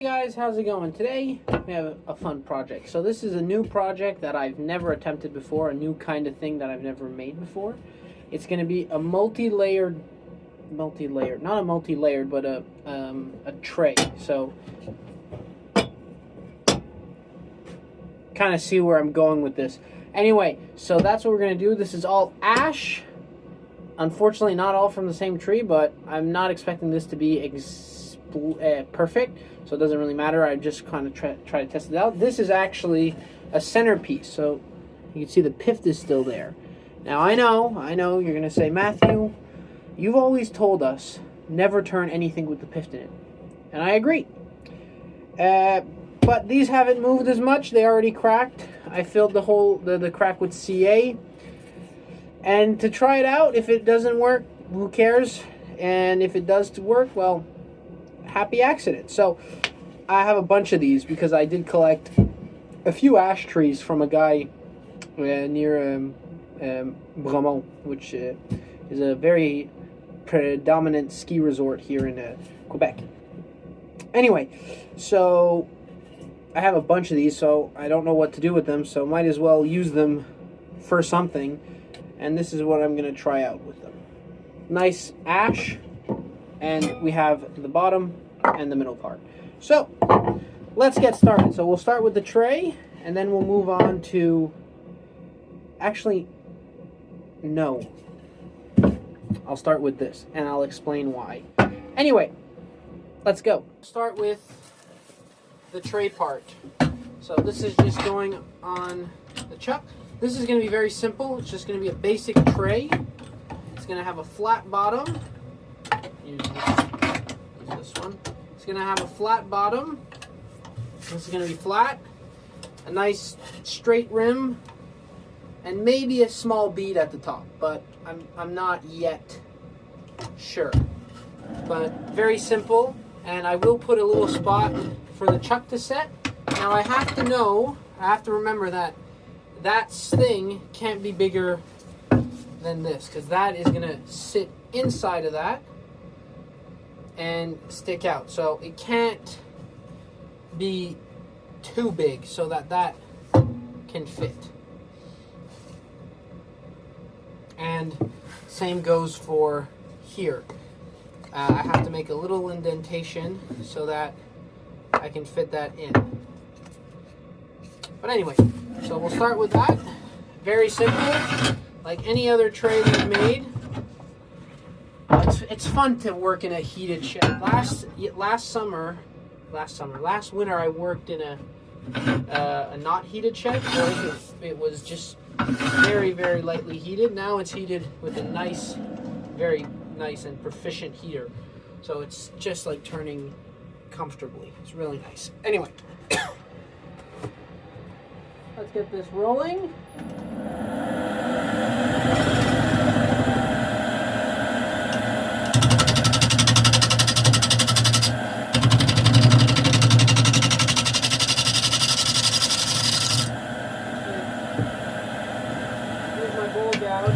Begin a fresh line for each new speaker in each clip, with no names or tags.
Hey guys, how's it going? Today we have a fun project. So this is a new project that I've never attempted before, a new kind of thing that I've never made before. It's going to be a multi-layered, not a multi-layered, but a tray. So kind of see where I'm going with this. Anyway, so that's what we're going to do. This is all ash. Unfortunately, not all from the same tree, but I'm not expecting this to be perfect, so it doesn't really matter. I just kind of try to test it out. This is actually a centerpiece, so you can see the pith is still there. Now I know you're gonna say, Matthew, you've always told us never turn anything with the pith in it, and I agree. But these haven't moved as much. They already cracked. I filled the crack with CA, and to try it out, if it doesn't work, who cares? And if it does work, well, happy accident. So I have a bunch of these because I did collect a few ash trees from a guy near Bromont, which is a very predominant ski resort here in Quebec. Anyway, so I have a bunch of these, so I don't know what to do with them, so might as well use them for something, and this is what I'm going to try out with them. Nice ash, and we have the bottom and the middle part. So let's get started. So we'll start with the tray, and then we'll move on to, actually, no, I'll start with this and I'll explain why. Anyway, let's go. Start with the tray part. So this is just going on the chuck. This is going to be very simple. It's just going to be a basic tray. It's going to have a flat bottom. Use this one. It's going to have a flat bottom. This is going to be flat. A nice straight rim. And maybe a small bead at the top. But I'm not yet sure. But very simple. And I will put a little spot for the chuck to set. Now I have to remember that that thing can't be bigger than this, because that is going to sit inside of that and stick out. So it can't be too big so that that can fit. And same goes for here. I have to make a little indentation so that I can fit that in. But anyway, so we'll start with that. Very simple, like any other tray we've made. It's fun to work in a heated shed. Last winter I worked in a not heated shed. It was just very, very lightly heated. Now it's heated with a nice, very nice and proficient heater. So it's just like turning comfortably. It's really nice. Anyway, let's get this rolling. Here's my bowl gouge.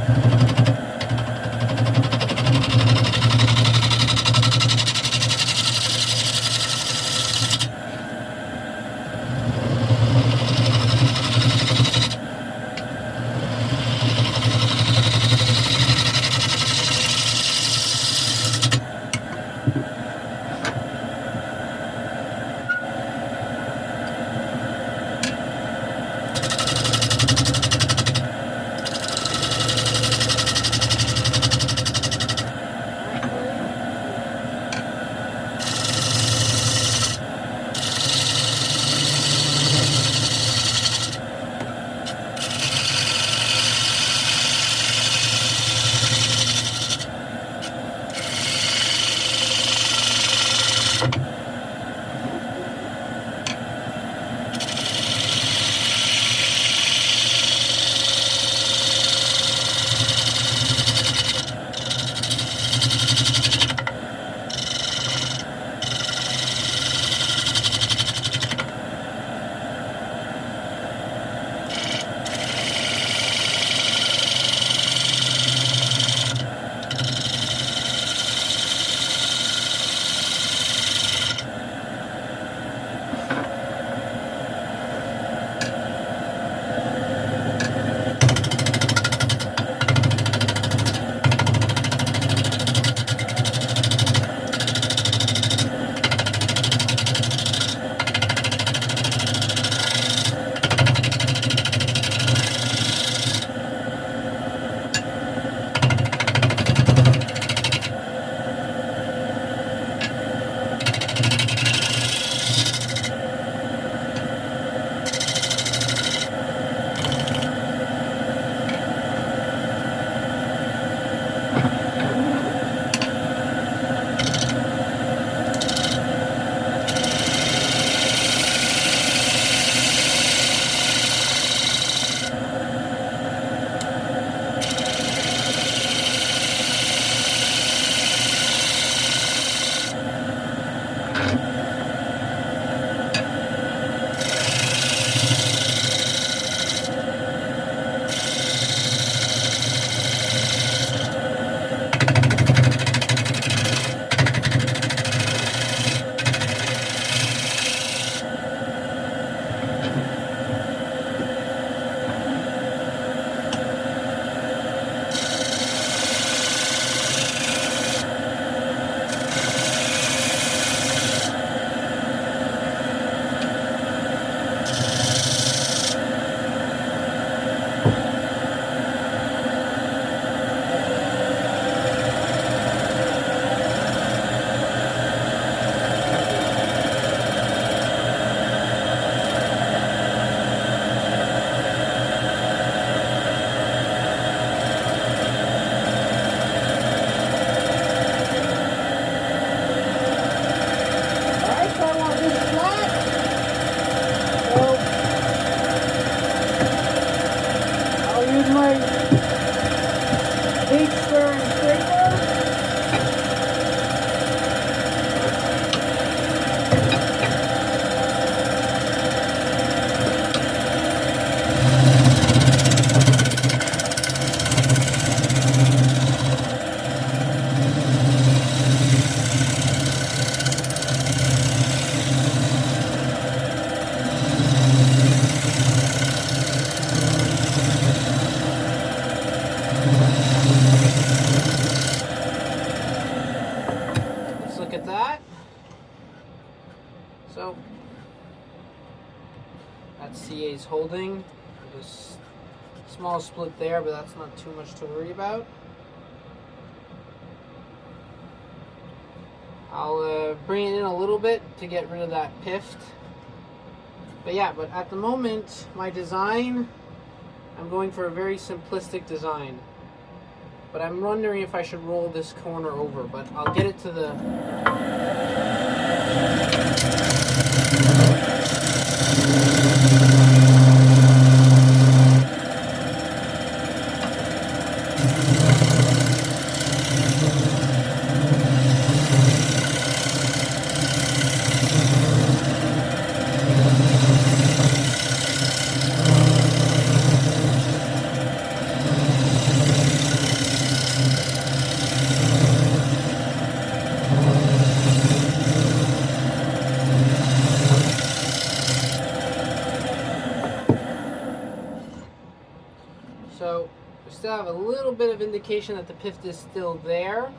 That CA's holding. Just small split there, but that's not too much to worry about. I'll bring it in a little bit to get rid of that pift. But yeah, but at the moment, my design, I'm going for a very simplistic design. But I'm wondering if I should roll this corner over, but I'll get it to the... So we still have a little bit of indication that the pift is still there.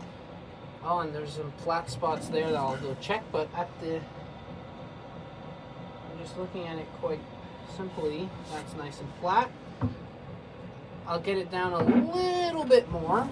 Oh, and there's some flat spots there that I'll go check, but I'm just looking at it quite simply. That's nice and flat. I'll get it down a little bit more.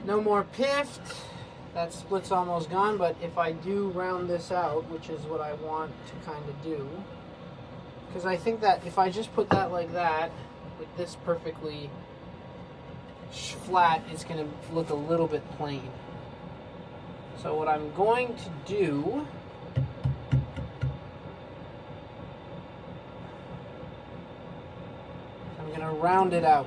No more pift. That split's almost gone, but if I do round this out, which is what I want to kind of do, because I think that if I just put that like that, with this perfectly flat, it's going to look a little bit plain. So what I'm going to do, I'm going to round it out.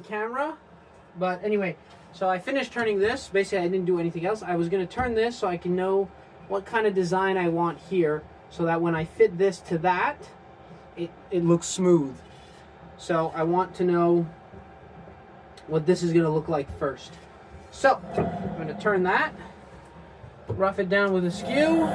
Camera, but anyway, so I finished turning this. Basically, I didn't do anything else. I was going to turn this so I can know what kind of design I want here, so that when I fit this to that, it looks smooth. So I want to know what this is going to look like first. So I'm going to turn that, rough it down with a skew.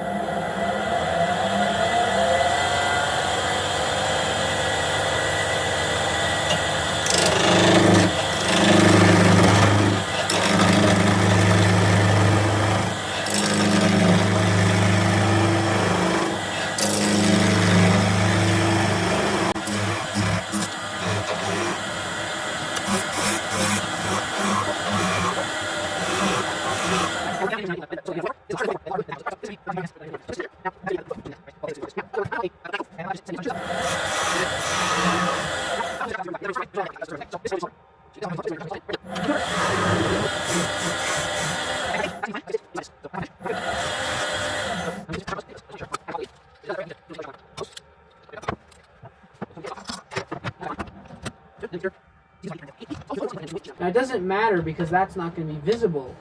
Now it doesn't matter because that's not going to be visible.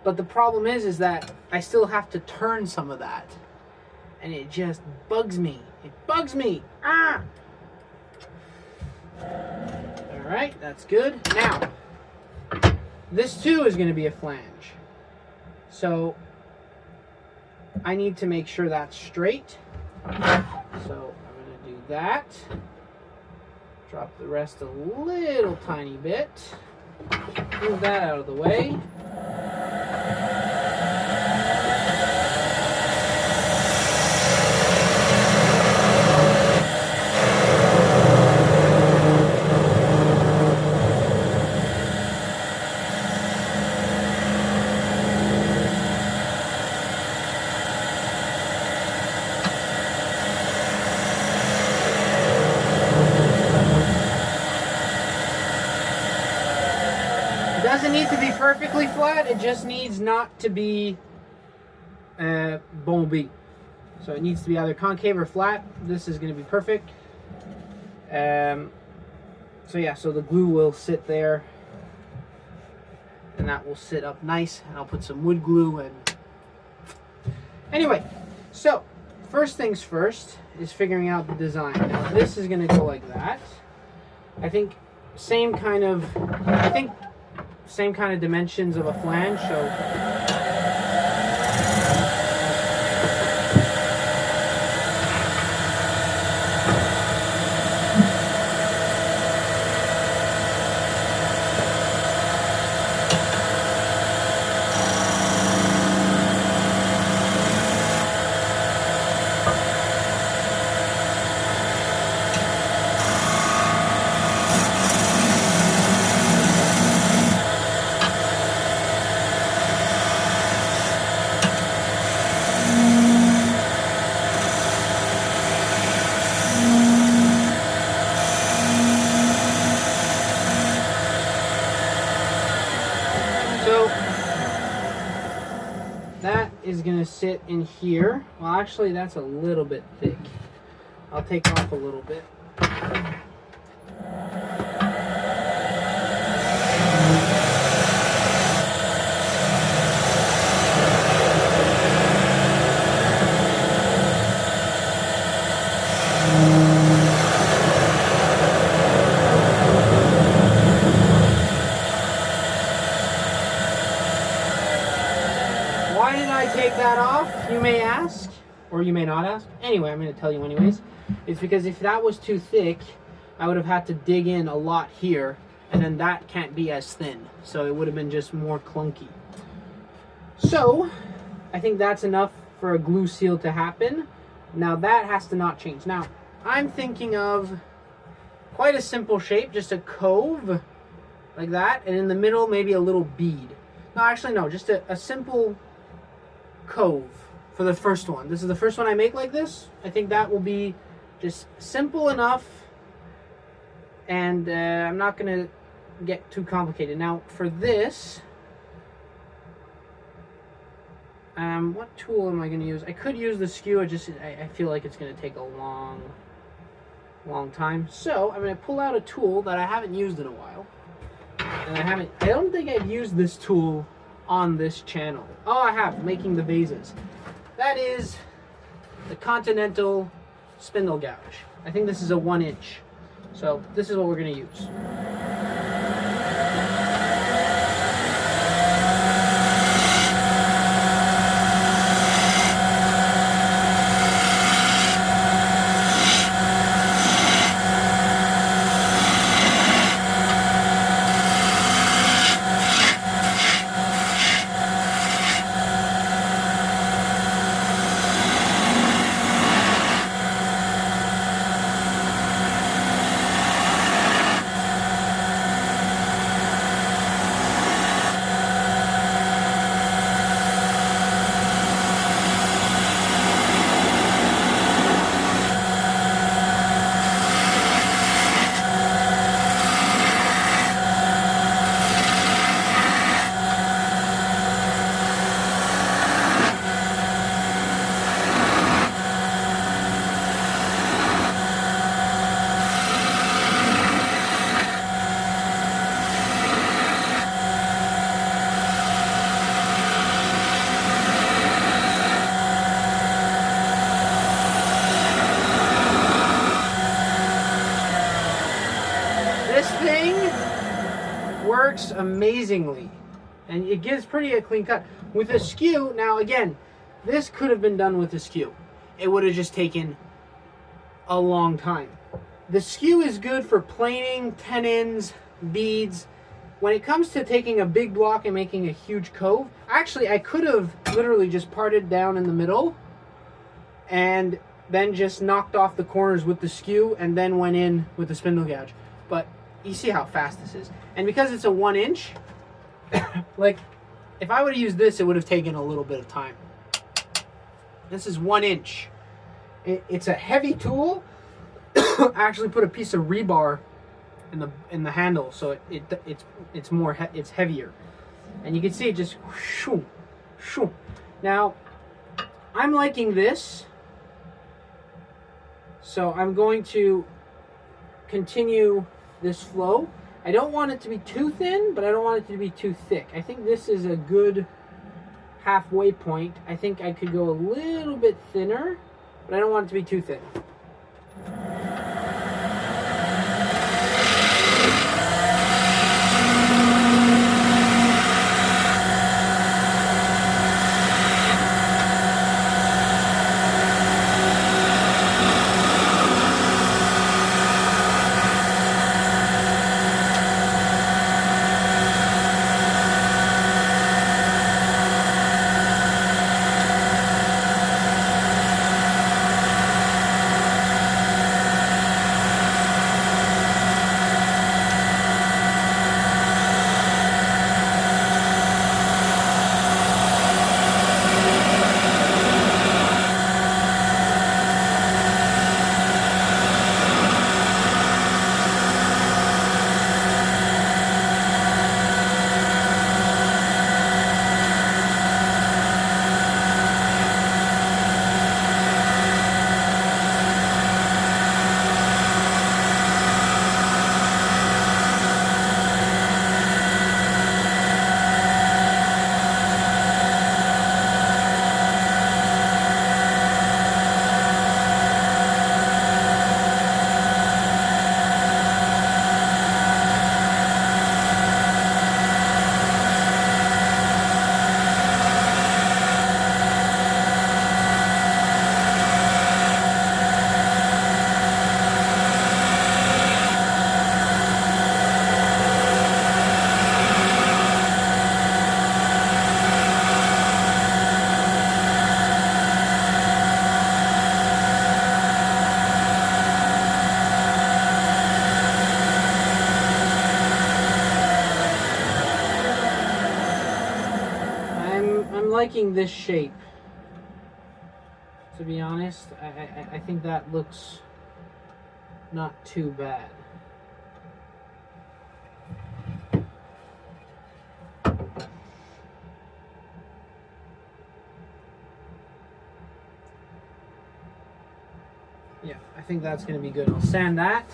But the problem is that I still have to turn some of that. And it just bugs me. It bugs me. Ah! Alright, that's good. Now, this too is going to be a flange. So, I need to make sure that's straight. So, I'm going to do that. Drop the rest a little tiny bit. Move that out of the way. Doesn't need to be perfectly flat, it just needs not to be bombé. So it needs to be either concave or flat. This is going to be perfect. So yeah, so the glue will sit there and that will sit up nice, and I'll put some wood glue in. Anyway, so first things first is figuring out the design. Now this is going to go like that. I think same kind of dimensions of a flange, so that is going to sit in here. Well, actually, that's a little bit thick. I'll take off a little bit. Why did I take that off, you may ask, or you may not ask. Anyway, I'm going to tell you anyways. It's because if that was too thick, I would have had to dig in a lot here, and then that can't be as thin. So it would have been just more clunky. So, I think that's enough for a glue seal to happen. Now that has to not change. Now, I'm thinking of quite a simple shape, just a cove, like that, and in the middle, maybe a little bead. No, actually, no, just a simple cove for the first one. This is the first one I make like this. I think that will be just simple enough, and I'm not going to get too complicated. Now, for this, what tool am I going to use? I could use the skew. I feel like it's going to take a long time. So I'm going to pull out a tool that I haven't used in a while. And I don't think I've used this tool on this channel. Oh, I have, making the vases. That is the Continental spindle gouge. I think this is a 1 inch. So this is what we're going to use. works amazingly. And it gives pretty a clean cut. With a skew, now again, this could have been done with a skew. It would have just taken a long time. The skew is good for planing, tenons, beads. When it comes to taking a big block and making a huge cove, actually I could have literally just parted down in the middle and then just knocked off the corners with the skew and then went in with the spindle gouge. But you see how fast this is. And because it's a 1 inch, like if I would have used this, it would have taken a little bit of time. This is 1 inch. It's a heavy tool. I actually put a piece of rebar in the handle, so it's heavier, and you can see it just shoo, shoo. Now I'm liking this, so I'm going to continue this flow. I don't want it to be too thin, but I don't want it to be too thick. I think this is a good halfway point. I think I could go a little bit thinner, but I don't want it to be too thin. Liking this shape, to be honest. I think that looks not too bad. Yeah, I think that's going to be good. I'll sand that.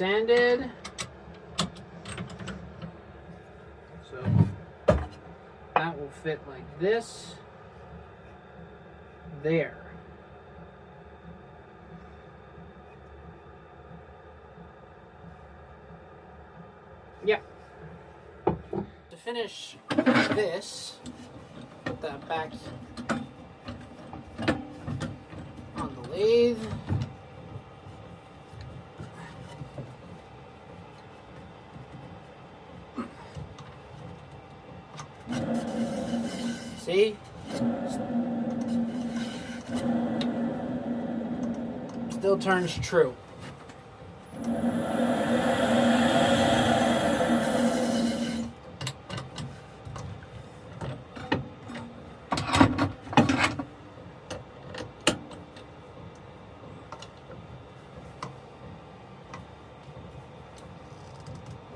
sanded. So that will fit like this. There. Yeah. To finish this, put that back on the lathe. See? Still turns true.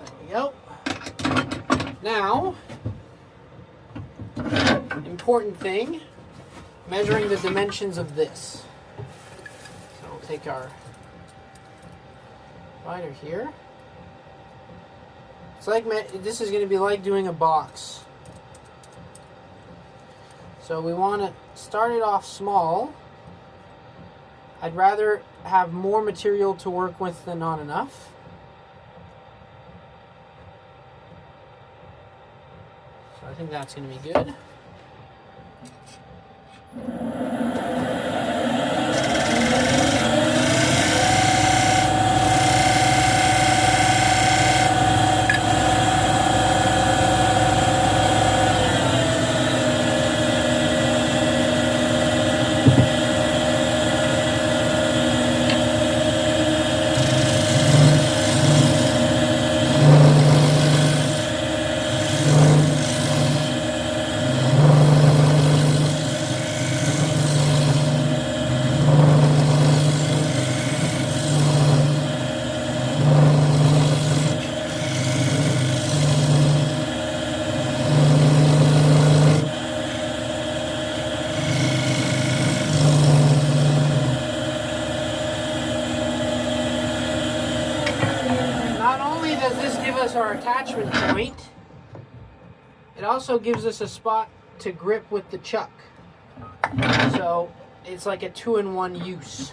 There we go. Now, important thing, measuring the dimensions of this. So we'll take our divider here. It's like, this is going to be like doing a box. So we want to start it off small. I'd rather have more material to work with than not enough. So I think that's going to be good. Does this give us our attachment point, it also gives us a spot to grip with the chuck. So it's like a 2-in-1 use.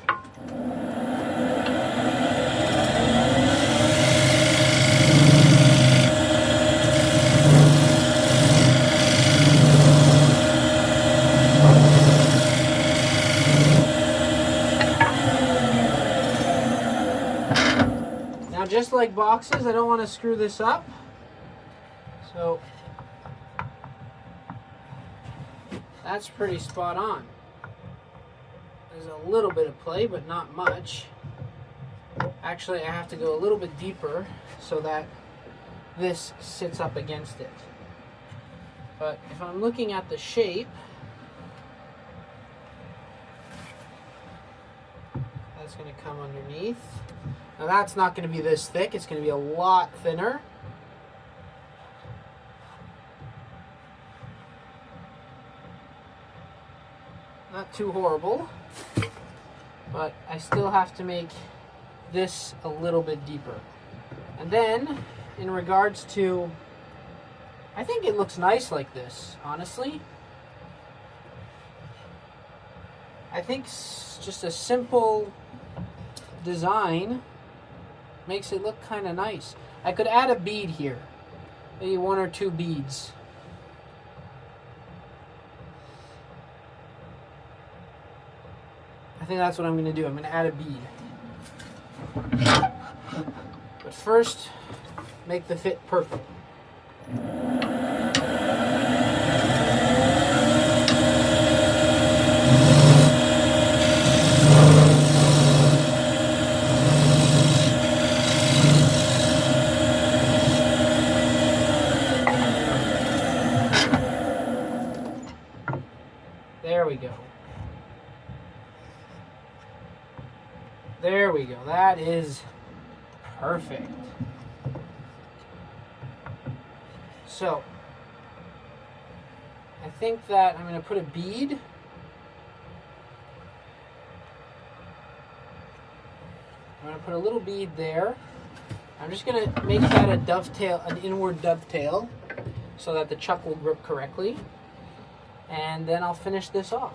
Now, just like boxes, I don't want to screw this up. So that's pretty spot on. There's a little bit of play, but not much. Actually, I have to go a little bit deeper so that this sits up against it. But if I'm looking at the shape, that's going to come underneath. Now that's not going to be this thick, it's going to be a lot thinner. Not too horrible, but I still have to make this a little bit deeper. And then, in regards to, I think it looks nice like this, honestly. I think just a simple design makes it look kind of nice. I could add a bead here, maybe 1 or 2 beads. I think that's what I'm going to do. I'm going to add a bead. But first, make the fit perfect. There we go. There we go. That is perfect. So, I think that I'm going to put a bead. I'm going to put a little bead there. I'm just going to make that a dovetail, an inward dovetail, so that the chuck will grip correctly. And then I'll finish this off.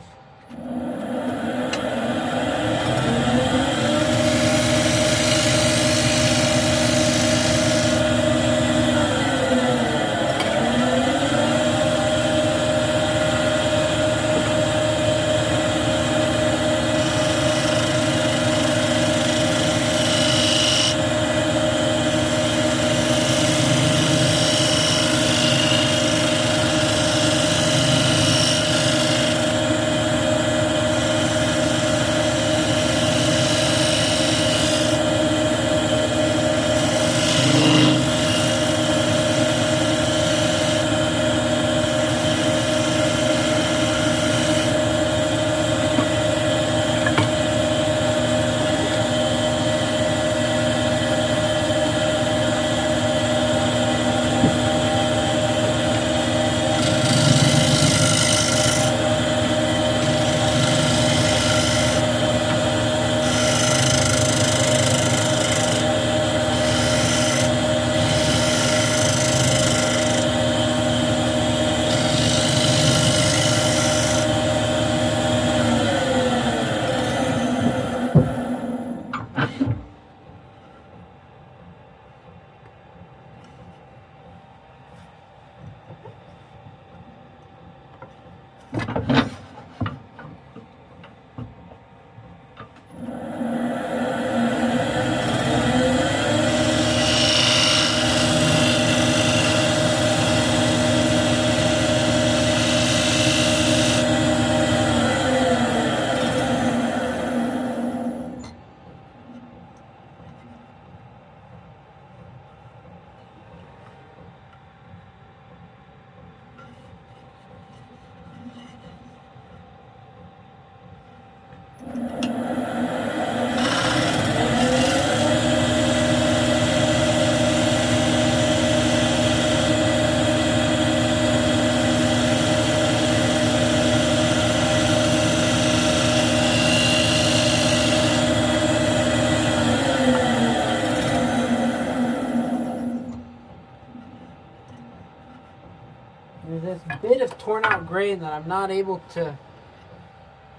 There's this bit of torn out grain that I'm not able to,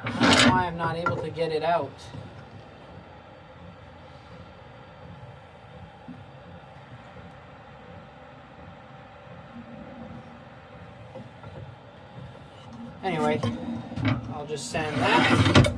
I don't know why I'm not able to get it out. Anyway, I'll just sand that.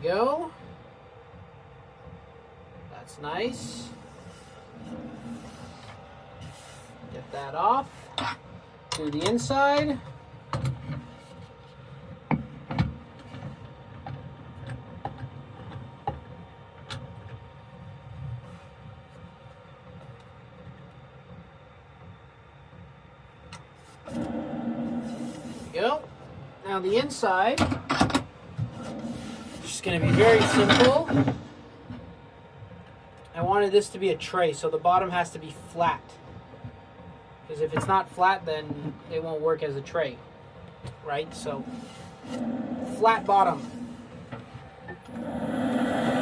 Go. That's nice. Get that off. Do the inside. There we go. Now the inside. It's going to be very simple. I wanted this to be a tray, so the bottom has to be flat. Because if it's not flat, then it won't work as a tray, right? So, flat bottom.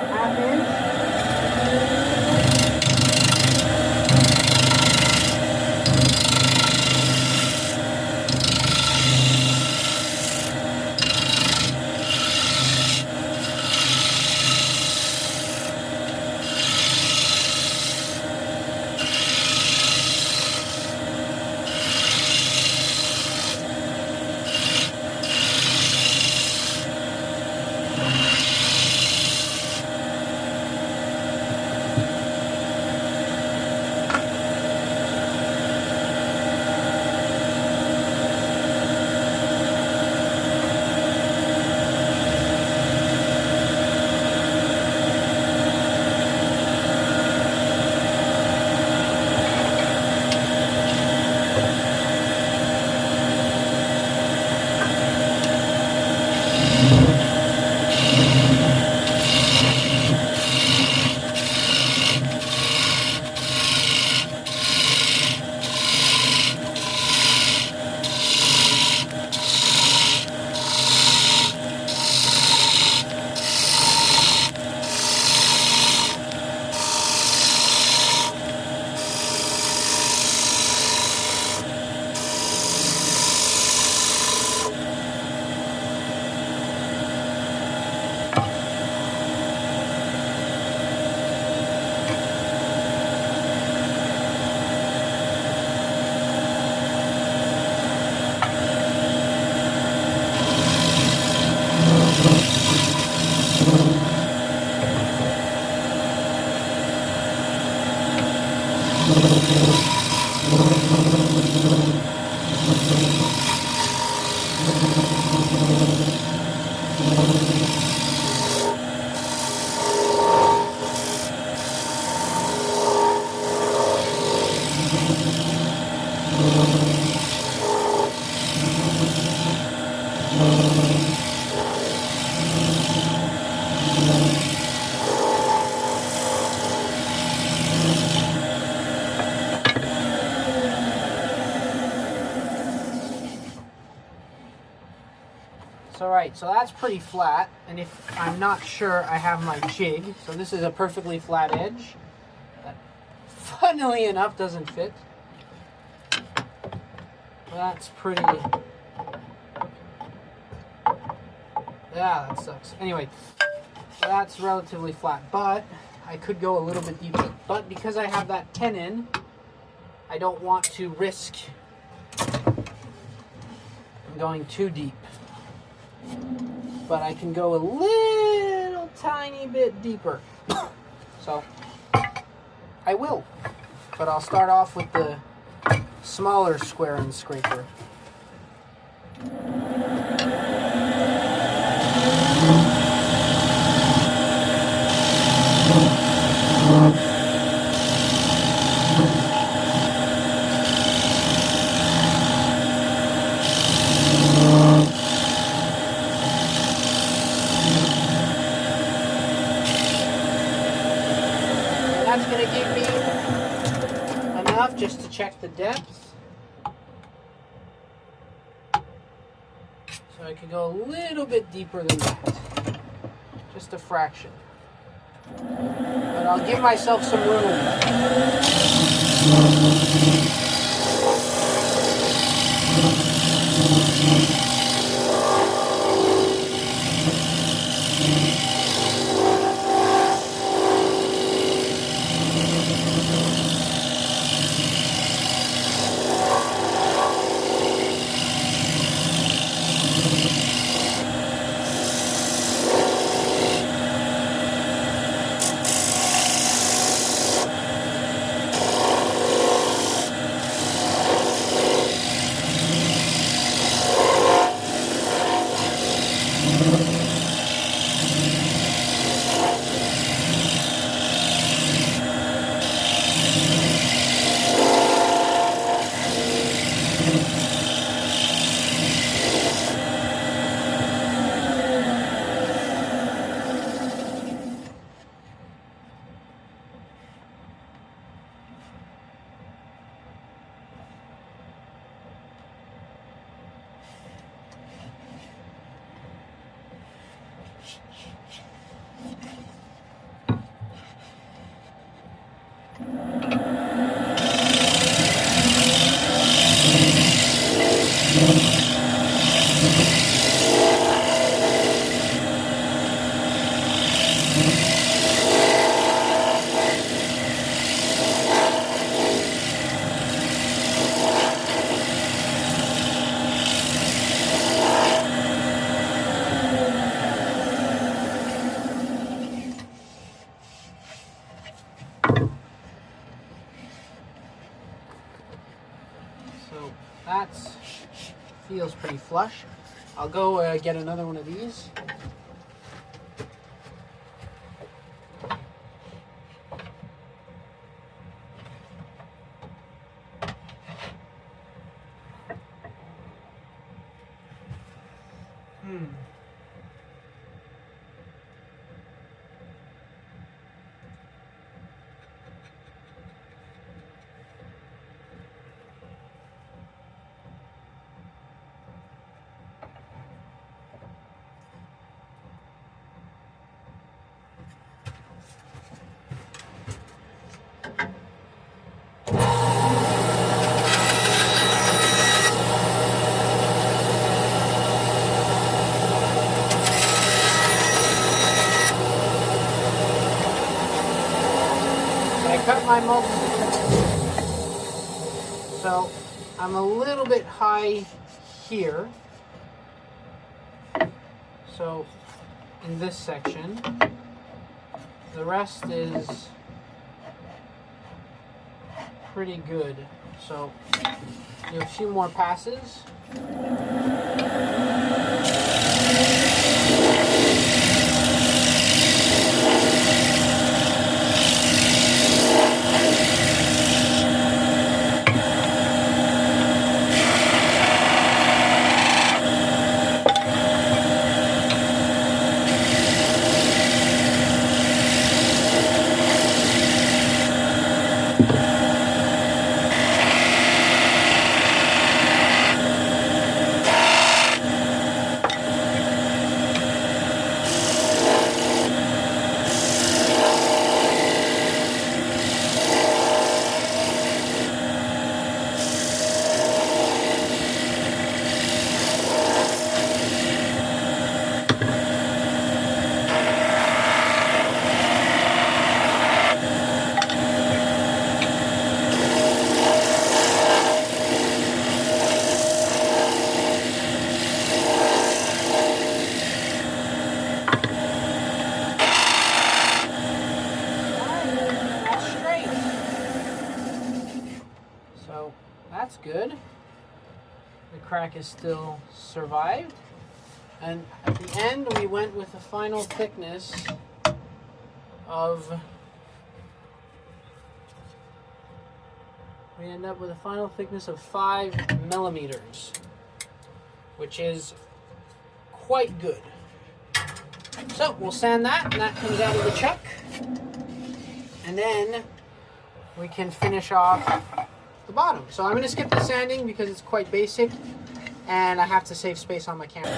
Half inch. Alright, so that's pretty flat, and if I'm not sure, I have my jig. So this is a perfectly flat edge that, funnily enough, doesn't fit. That's pretty... Yeah, that sucks. Anyway, so that's relatively flat, but I could go a little bit deeper. But because I have that tenon, I don't want to risk going too deep. But I can go a little tiny bit deeper. So I will. But I'll start off with the smaller square and scraper. That's going to give me enough just to check the depth. So I could go a little bit deeper than that. Just a fraction. But I'll give myself some room. That feels pretty flush. I'll go get another one of these. Cut my multi-pin. So I'm a little bit high here. So in this section, the rest is pretty good. So do a few more passes. That's good. The crack is still survived. And at the end, we went with the final thickness of, we end up with a final thickness of 5 millimeters, which is quite good. So we'll sand that, and that comes out of the chuck. And then we can finish off the bottom. So I'm going to skip the sanding because it's quite basic and I have to save space on my camera.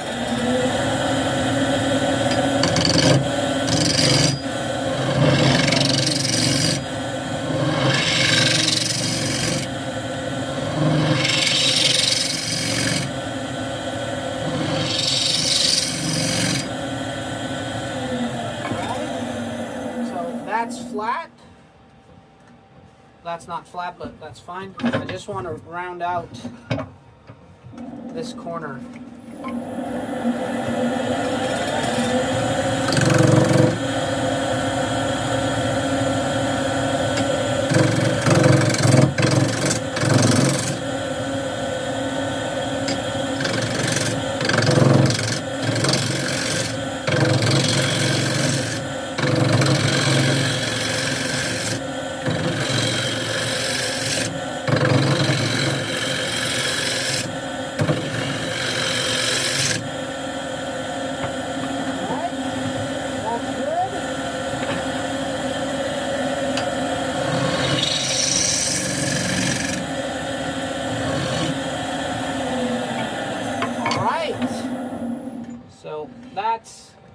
So that's flat. That's not flat, but that's fine. I just want to round out this corner.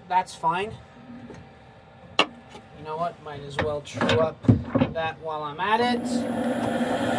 That's fine. You know what? Might as well true up that while I'm at it.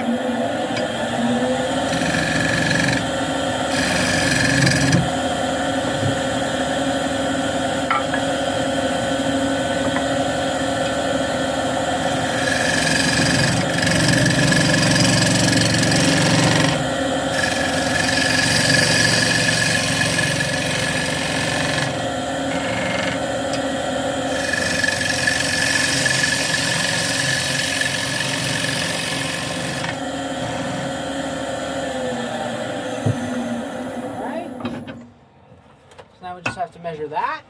Now we just have to measure that.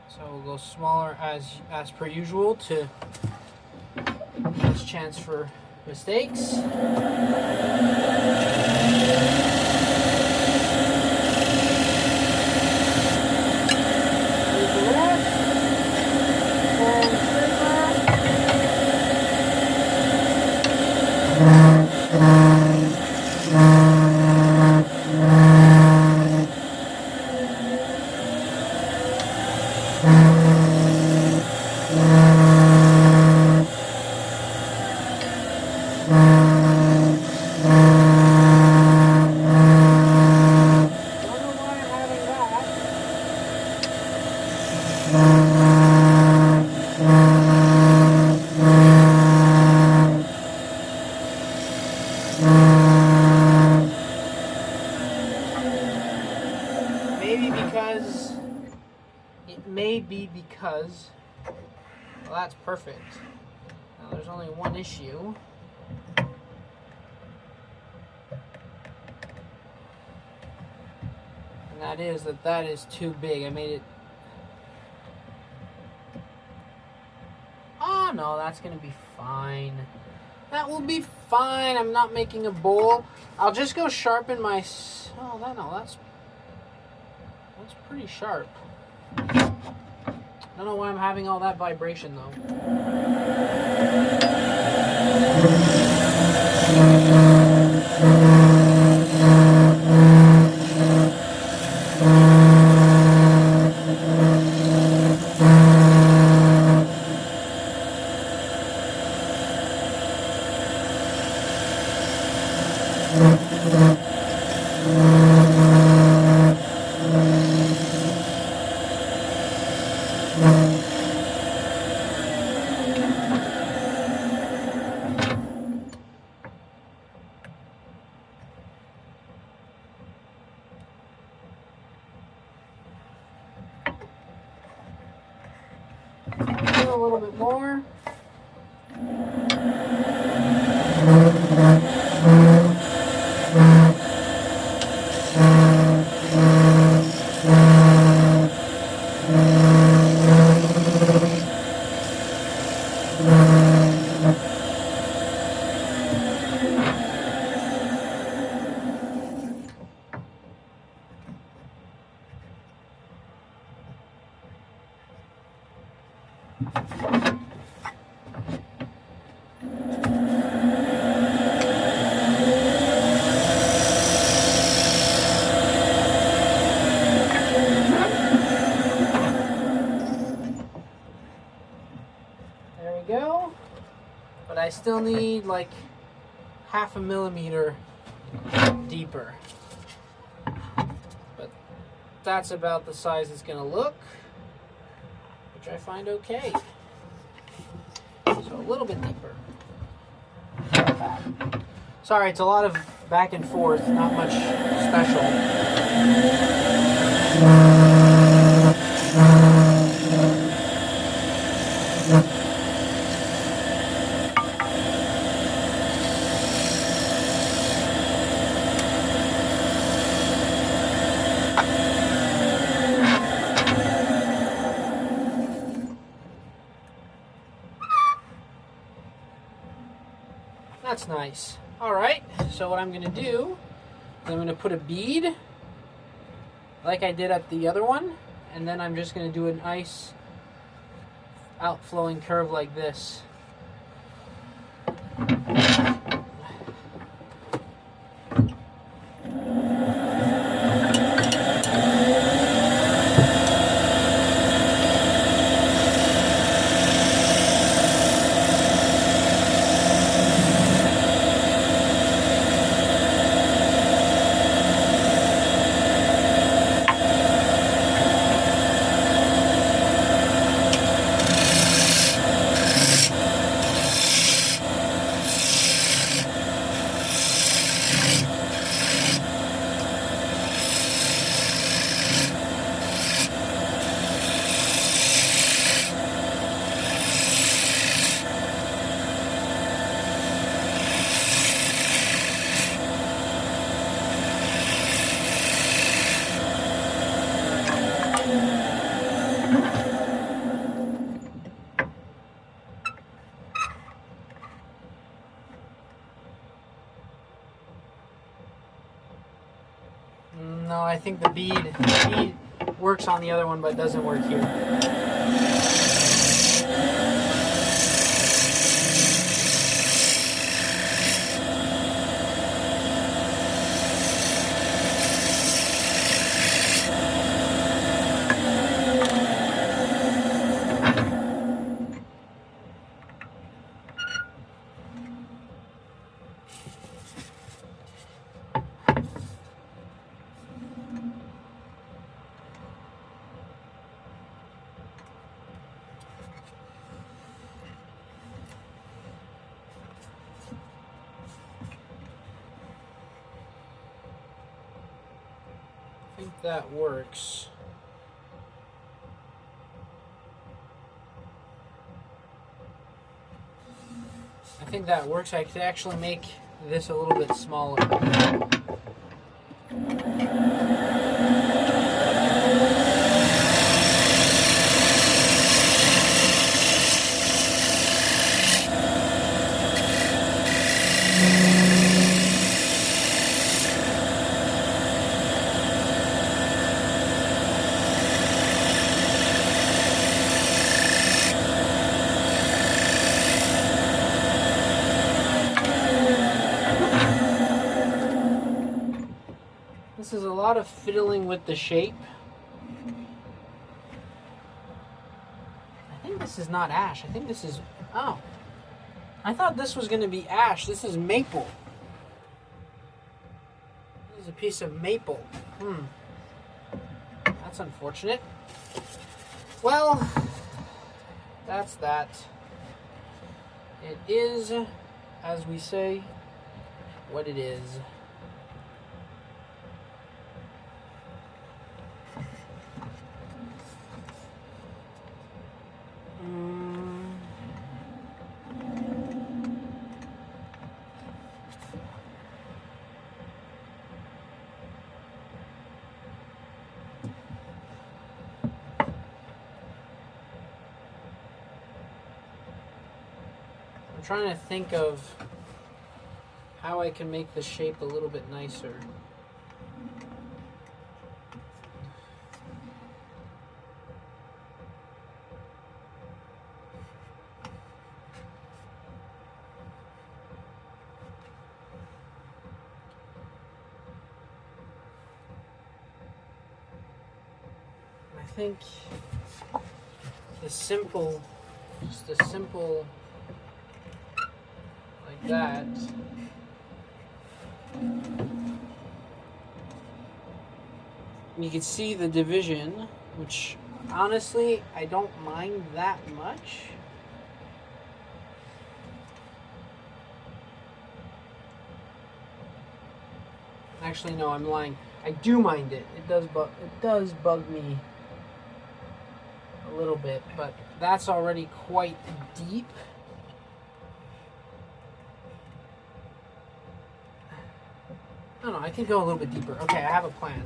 So we'll go smaller as per usual to less chance for mistakes. may be because, well, that's perfect. Now there's only one issue. And that is that is too big. I made it. Oh no, that's gonna be fine. That will be fine. I'm not making a bowl. I'll just go sharpen my. Oh, that's pretty sharp. I don't know why I'm having all that vibration though. A little bit more. There we go. But I still need like 0.5 millimeter deeper. But that's about the size it's going to look, which I find okay. So a little bit deeper. Sorry, it's a lot of back and forth, not much special. That's nice. Alright, so what I'm going to do is I'm going to put a bead like I did at the other one, and then I'm just going to do a nice outflowing curve like this. No, I think the bead works on the other one, but doesn't work here. I think that works. think that works. I could actually make this a little bit smaller. This is a lot of fiddling with the shape. I think this is not ash. I think this is... Oh. I thought this was going to be ash. This is maple. This is a piece of maple. That's unfortunate. Well, that's that. It is, as we say, what it is. I'm trying to think of how I can make the shape a little bit nicer. I think just a simple like that. You can see the division, which honestly I don't mind that much. Actually, no, I'm lying. I do mind it. It does bug me a little bit, but that's already quite deep. No, I can go a little bit deeper. Okay, I have a plan.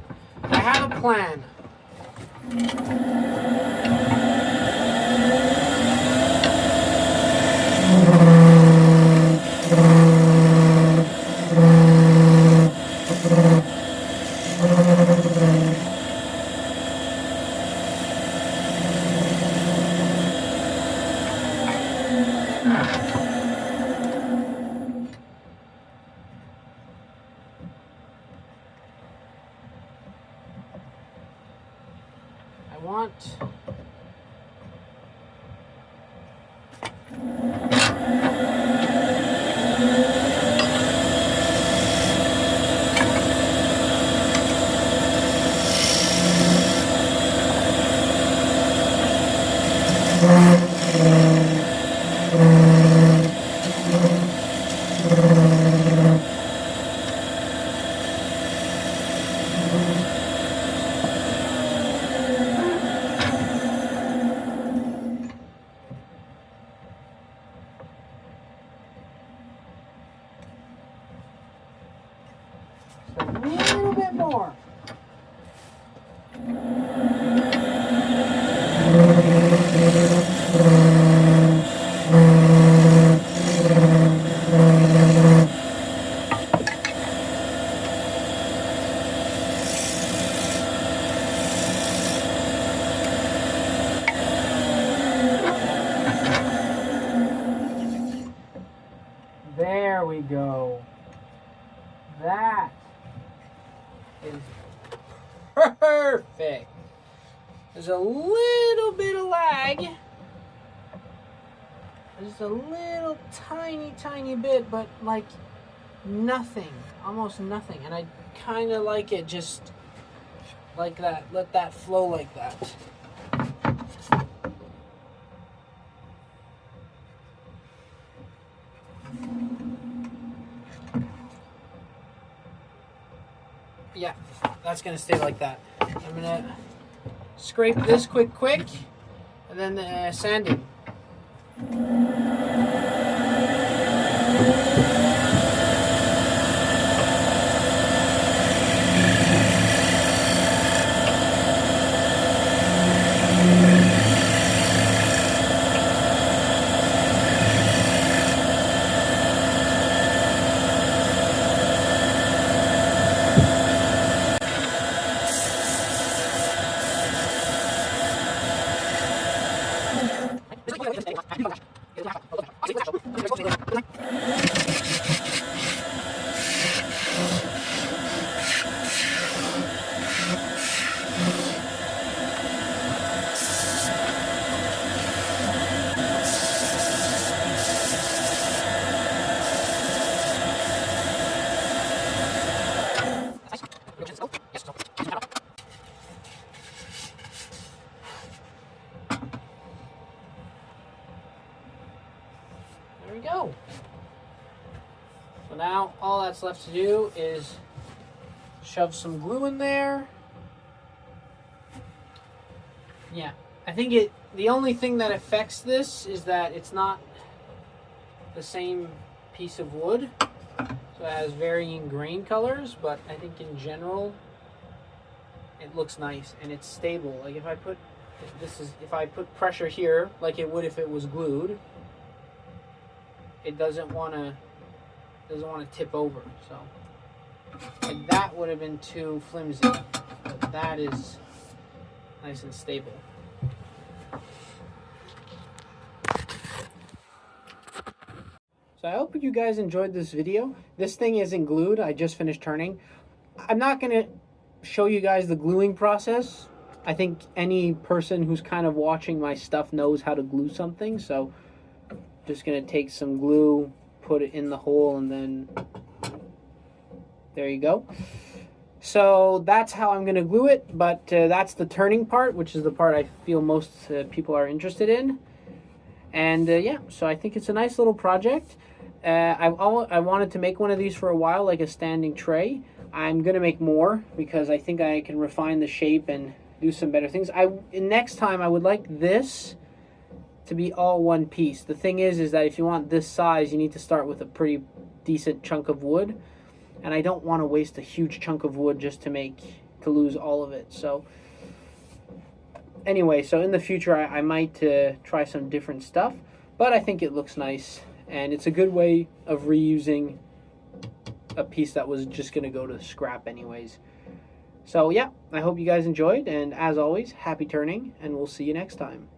I want a little bit more. There we go. That is perfect. There's a little bit of lag. Just a little tiny bit, but like nothing, almost nothing. And I kind of like it just like that. Let that flow like that. Yeah, that's gonna stay like that. I'm gonna scrape this quick, and then sanding. all that's left to do is shove some glue in there. Yeah, I think the only thing that affects this is that it's not the same piece of wood. So it has varying grain colors, but I think in general it looks nice and it's stable. Like if I put pressure here like it would if it was glued, it doesn't want to tip over. So like that would have been too flimsy, but that is nice and stable. So I hope you guys enjoyed this video. This thing isn't glued. I just finished turning. I'm not going to show you guys the gluing process. I think any person who's kind of watching my stuff knows how to glue something. So just going to take some glue, put it in the hole, and then there you go. So that's how I'm going to glue it. But that's the turning part, which is the part I feel most people are interested in. And yeah, so I think it's a nice little project. I wanted to make one of these for a while, like a standing tray. I'm going to make more because I think I can refine the shape and do some better things. Next time I would like this to be all one piece. The thing is that if you want this size, you need to start with a pretty decent chunk of wood. And I don't want to waste a huge chunk of wood just to lose all of it. So anyway, so in the future I might try some different stuff, but I think it looks nice and it's a good way of reusing a piece that was just going to go to scrap anyways. So yeah, I hope you guys enjoyed, and as always, happy turning, and we'll see you next time.